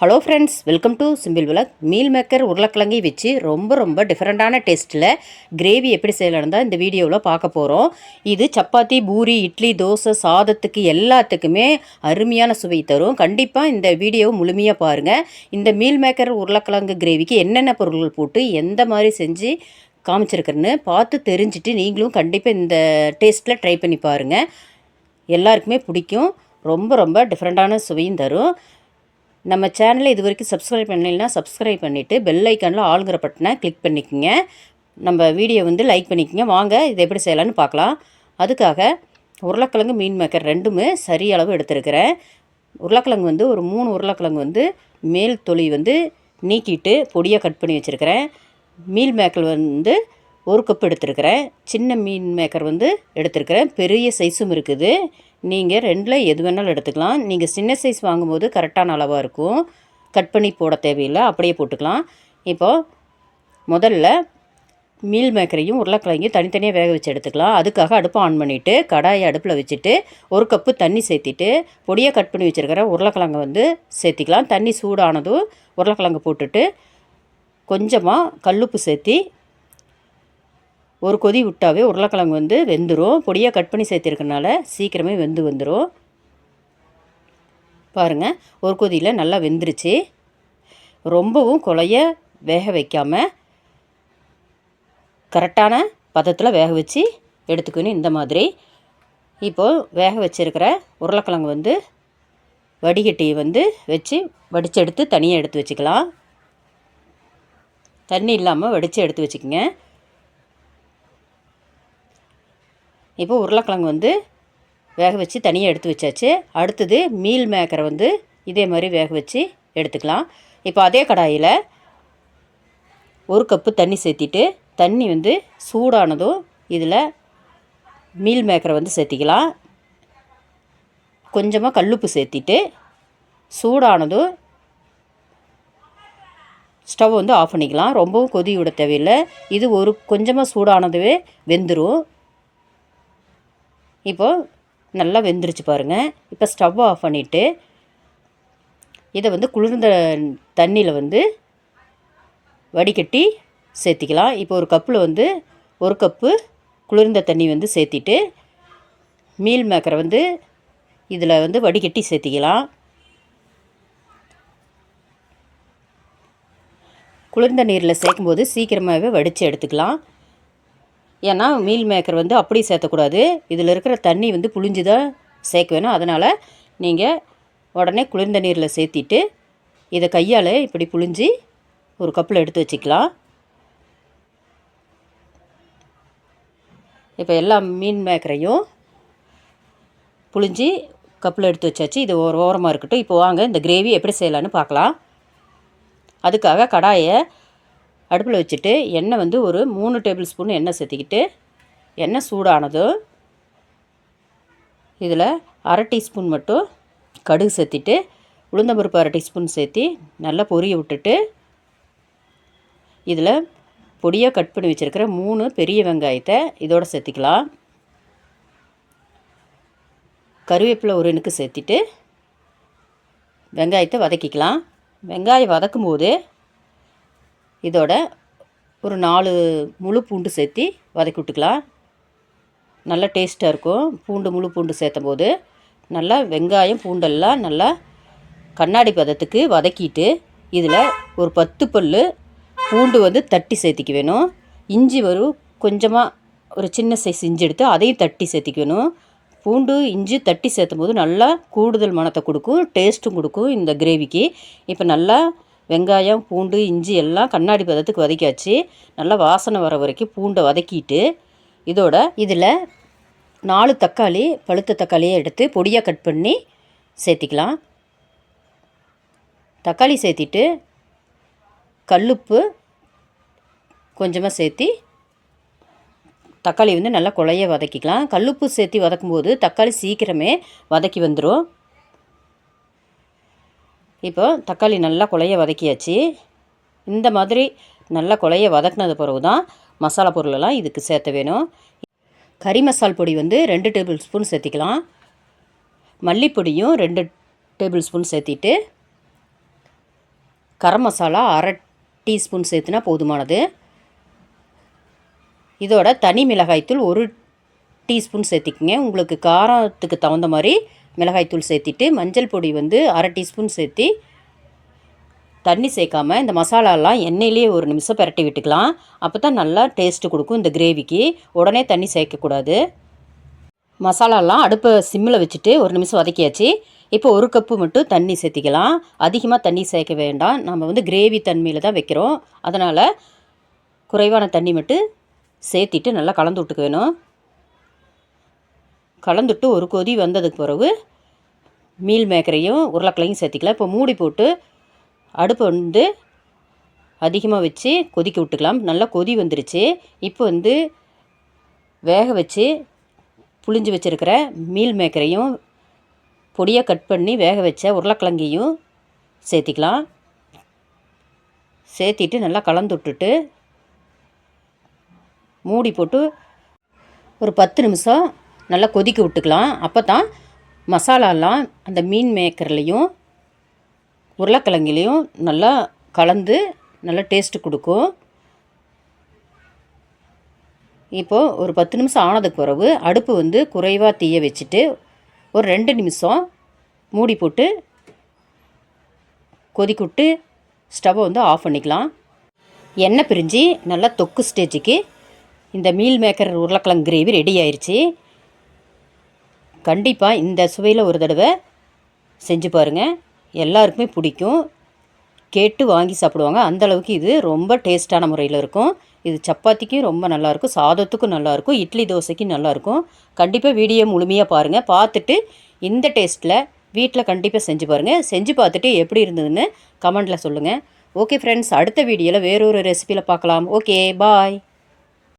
Hello friends, welcome to simple vlog. Meal maker உருளைக்கிழங்கை வச்சு ரொம்ப டிஃப்ரெண்ட்டான டேஸ்ட்டில் கிரேவி எப்படி செய்யலான்னு தான் இந்த வீடியோவில் பார்க்க போகிறோம். இது சப்பாத்தி, பூரி, இட்லி, தோசை, சாதத்துக்கு எல்லாத்துக்குமே அருமையான சுவை தரும். கண்டிப்பாக இந்த வீடியோ முழுமையாக பாருங்கள். இந்த மீல் மேக்கர் உருளைக்கிழங்கு கிரேவிக்கு என்னென்ன பொருட்கள் போட்டு எந்த மாதிரி செஞ்சு காமிச்சிருக்கிறேன்னு பார்த்து தெரிஞ்சுட்டு நீங்களும் கண்டிப்பாக இந்த டேஸ்ட்டில் ட்ரை பண்ணி பாருங்கள். எல்லாருக்குமே பிடிக்கும். ரொம்ப டிஃப்ரெண்ட்டான சுவையும் தரும். நம்ம சேனலை இது வரைக்கும் சப்ஸ்கிரைப் பண்ணலைன்னா சப்ஸ்கிரைப் பண்ணிவிட்டு பெல் ஐக்கானில் ஆளுங்கிற பட்டனை கிளிக் பண்ணிக்கோங்க. நம்ம வீடியோ லைக் பண்ணிக்கோங்க. வாங்க இதை எப்படி செய்யலான்னு பார்க்கலாம். அதுக்காக உருளைக்கிழங்கு, மீன் மேக்கர் ரெண்டுமே சரி அளவு எடுத்துருக்கிறேன். உருளைக்கிழங்கு ஒரு 3 உருளைக்கிழங்கு மேல் தொலி நீக்கிட்டு பொடியாக கட் பண்ணி வச்சுருக்கிறேன். மீல் மேக்கர் 1 கப் எடுத்துருக்கிறேன். சின்ன மீன் மேக்கர் எடுத்துருக்கிறேன். பெரிய சைஸும் இருக்குது. நீங்கள் 2ல் எது வேணாலும் எடுத்துக்கலாம். நீங்கள் சின்ன சைஸ் வாங்கும்போது கரெக்டான அளவாக இருக்கும். கட் பண்ணி போட தேவையில்லை, அப்படியே போட்டுக்கலாம். இப்போது முதல்ல மீல் மேக்கரையும் உருளைக்கிழங்கையும் தனித்தனியாக வேக வச்சு எடுத்துக்கலாம். அதுக்காக அடுப்பை ஆன் பண்ணிவிட்டு கடாயை அடுப்பில் வச்சுட்டு 1 கப்பு தண்ணி சேர்த்திட்டு பொடியாக கட் பண்ணி வச்சுருக்கிற உருளைக்கிழங்கை சேர்த்திக்கலாம். தண்ணி சூடானதும் உருளைக்கிழங்கு போட்டுட்டு கொஞ்சமாக கல்லுப்பு சேர்த்தி ஒரு கொதி விட்டாவே உருளைக்கிழங்கு வெந்துடும். பொடியாக கட் பண்ணி சேர்த்திருக்கனால சீக்கிரமே வந்துடும். பாருங்கள், ஒரு கொதியில் நல்லா வெந்துருச்சு. ரொம்பவும் குழைய வேக வைக்காமல் கரெக்டான பதத்தில் வேக வச்சு எடுத்துக்கணும். இந்த மாதிரி இப்போது வேக வச்சுருக்கிற உருளைக்கிழங்கு வடிகட்டியை வச்சு வடித்து எடுத்து தனியாக எடுத்து வச்சுக்கலாம். தண்ணி இல்லாமல் வடித்து எடுத்து வச்சுக்கோங்க. இப்போ உருளைக்கிழங்கு வேக வச்சு தனியாக எடுத்து வச்சாச்சு. அடுத்தது மீல் மேக்கரை இதே மாதிரி வேக வச்சு எடுத்துக்கலாம். இப்போ அதே கடாயில் 1 கப்பு தண்ணி சேர்த்திட்டு தண்ணி சூடானதும் இதில் மீல் மேக்கரை சேர்த்திக்கலாம். கொஞ்சமாக கல்லுப்பு சேர்த்திட்டு சூடானதும் ஸ்டவ் ஆஃப் பண்ணிக்கலாம். ரொம்பவும் கொதி விட தேவையில்லை. இது கொஞ்சமாக சூடானதுவே வெந்துடும். இப்போது நல்லா வெந்துருச்சு பாருங்கள். இப்போ ஸ்டவ் ஆஃப் பண்ணிவிட்டு இதை குளிர்ந்த தண்ணியில் வடிகட்டி சேர்த்திக்கலாம். இப்போ ஒரு கப்பில் 1 கப்பு குளிர்ந்த தண்ணி சேர்த்திட்டு மீல் மேக்கரை இதில் வடிகட்டி சேர்த்திக்கலாம். குளிர்ந்த நீரில் சேர்க்கும்போது சீக்கிரமாகவே வடித்து எடுத்துக்கலாம். ஏன்னா மீல் மேக்கர் அப்படி சேர்த்தக்கூடாது. இதில் இருக்கிற தண்ணி புளிஞ்சு தான் சேர்க்க வேணும். அதனால் நீங்கள் உடனே குளிர்ந்த நீரில் சேர்த்திட்டு இதை கையால் இப்படி புளிஞ்சு ஒரு கப்பில் எடுத்து வச்சுக்கலாம். இப்போ எல்லா மீன் மேக்கரையும் புளிஞ்சு கப்பில் எடுத்து வச்சாச்சு. இது ஒரு ஓரமாக இருக்கட்டும். இப்போ வாங்க இந்த கிரேவி எப்படி செய்யலான்னு பார்க்கலாம். அதுக்காக கடாயை அடுப்பில் வச்சுட்டு எண்ணெய் ஒரு 3 டேபிள் ஸ்பூன் எண்ணெய் சேர்த்திக்கிட்டு எண்ணெய் சூடானதும் இதில் 1/2 டீஸ்பூன் மட்டும் கடுகு சேர்த்திட்டு உளுந்தம்பருப்பு 1/2 டீஸ்பூன் சேர்த்தி நல்லா பொரிய விட்டுட்டு இதில் பொடியாக கட் பண்ணி வச்சுருக்கிற 3 பெரிய வெங்காயத்தை இதோடு சேர்த்திக்கலாம். கருவேப்பிலை ஒரு இனுக்கு சேர்த்திட்டு வெங்காயத்தை வதக்கிக்கலாம். வெங்காயம் வதக்கும் போது இதோட ஒரு 4 முழு பூண்டு சேர்த்தி வதக்கி விட்டுக்கலாம். நல்லா டேஸ்ட்டாக இருக்கும். முழு பூண்டு சேர்த்தும் போது நல்லா வெங்காயம் பூண்டெல்லாம் நல்லா கண்ணாடி பதத்துக்கு வதக்கிட்டு இதில் ஒரு 10 பல் பூண்டு தட்டி சேர்த்திக்க வேணும். இஞ்சி கொஞ்சமாக ஒரு சின்ன சைஸ் இஞ்சி எடுத்து அதையும் தட்டி சேர்த்திக்க வேணும். பூண்டு இஞ்சி தட்டி சேர்த்தும் போது நல்லா கூடுதல் மணத்தை கொடுக்கும், டேஸ்ட்டும் கொடுக்கும் இந்த கிரேவிக்கு. இப்போ நல்லா வெங்காயம், பூண்டு, இஞ்சி எல்லாம் கண்ணாடி பதத்துக்கு வதக்கியாச்சு. நல்லா வாசனை வர வரைக்கும் பூண்டை வதக்கிட்டு இதில் 4 தக்காளி, பழுத்த தக்காளியை எடுத்து பொடியாக கட் பண்ணி சேர்த்திக்கலாம். தக்காளி சேர்த்திட்டு கல்லுப்பு கொஞ்சமாக சேர்த்தி தக்காளி நல்லா குழைய வதக்கிக்கலாம். கல்லுப்பு சேர்த்தி வதக்கும்போது தக்காளி சீக்கிரமே வதக்கி வந்துடும். இப்போ தக்காளி நல்லா குழைய வதக்கியாச்சு. இந்த மாதிரி நல்லா குழைய வதக்கினது பிறகு தான் மசாலா பொருளெல்லாம் இதுக்கு சேர்த்த வேணும். கறி மசால் பொடி 2 டேபிள் ஸ்பூன் சேர்த்திக்கலாம். மல்லிப்பொடியும் 2 டேபிள் ஸ்பூன் சேர்த்திட்டு கரம் மசாலா 1/2 டீஸ்பூன் சேர்த்துனா போதுமானது. இதோட தனி மிளகாய்த்தூள் 1 டீஸ்பூன் சேர்த்திக்கங்க. உங்களுக்கு காரத்துக்கு தகுந்த மாதிரி மிளகாய்த்தூள் சேர்த்திட்டு, மஞ்சள் பொடி வந்து 1/2 டீஸ்பூன் சேர்த்தி, தண்ணி சேர்க்காமல் இந்த மசாலாலாம் எண்ணெயிலேயே 1 நிமிஷம் பிரட்டி விட்டுக்கலாம். அப்போ தான் நல்லா டேஸ்ட்டு கொடுக்கும் இந்த கிரேவிக்கு. உடனே தண்ணி சேர்க்கக்கூடாது. மசாலாலாம் அடுப்பை சிம்மில் வச்சுட்டு 1 நிமிஷம் வதக்கியாச்சு. இப்போ 1 கப்பு மட்டும் தண்ணி சேர்த்திக்கலாம். அதிகமாக தண்ணி சேர்க்க வேண்டாம். நம்ம வந்து கிரேவி தன்மையில் தான் வைக்கிறோம். அதனால் குறைவான தண்ணி மட்டும் சேர்த்திட்டு நல்லா கலந்து விட்டுக்க வேணும். கலந்துட்டு ஒரு கொதி வந்ததுக்கு பிறகு மீல் மேக்கரையும் உருளைக்கிழங்கையும் சேர்த்திக்கலாம். இப்போ மூடி போட்டு அடுப்பை வந்து அதிகமாக வச்சு கொதிக்க விட்டுக்கலாம். நல்லா கொதி வந்துருச்சு. இப்போ வந்து வேக வச்சு புளிஞ்சு வச்சுருக்கிற மீல் மேக்கரையும் பொடியாக கட் பண்ணி வேக வச்ச உருளைக்கிழங்கையும் சேர்த்திக்கலாம். சேர்த்திட்டு நல்லா கலந்து விட்டுட்டு மூடி போட்டு ஒரு 10 நிமிஷம் நல்லா கொதிக்க விட்டுக்கலாம். அப்போ தான் மசாலாலாம் அந்த மீன் மேக்கர்லேயும் உருளைக்கிழங்குலேயும் நல்லா கலந்து நல்லா டேஸ்ட்டு கொடுக்கும். இப்போது ஒரு 10 நிமிஷம் ஆனதுக்கு பிறகு அடுப்பு வந்து குறைவாக தீய வச்சுட்டு ஒரு 2 நிமிஷம் மூடி போட்டு கொதிக்க விட்டு ஸ்டவ்வை வந்து ஆஃப் பண்ணிக்கலாம். எண்ணெய் பிரிஞ்சு நல்லா தொக்கு ஸ்டேஜுக்கு இந்த மீல் மேக்கர் உருளைக்கிழங்கு கிரேவி ரெடி ஆயிடுச்சு. கண்டிப்பாக இந்த சுவையில் ஒரு தடவை செஞ்சு பாருங்கள். எல்லாருக்குமே பிடிக்கும். கேட்டு வாங்கி சாப்பிடுவாங்க. அந்தளவுக்கு இது ரொம்ப டேஸ்ட்டான முறையில் இருக்கும். இது சப்பாத்திக்கும் ரொம்ப நல்லாயிருக்கும், சாதத்துக்கும் நல்லாயிருக்கும், இட்லி தோசைக்கும் நல்லாயிருக்கும். கண்டிப்பாக வீடியோ முழுமையாக பாருங்கள். பார்த்துட்டு இந்த டேஸ்ட்டில் வீட்டில் கண்டிப்பாக செஞ்சு பாருங்கள். செஞ்சு பார்த்துட்டு எப்படி இருந்ததுன்னு கமெண்டில் சொல்லுங்கள். ஓகே ஃப்ரெண்ட்ஸ், அடுத்த வீடியோவில் வேறொரு ரெசிபியில் பார்க்கலாம். ஓகே, பாய்.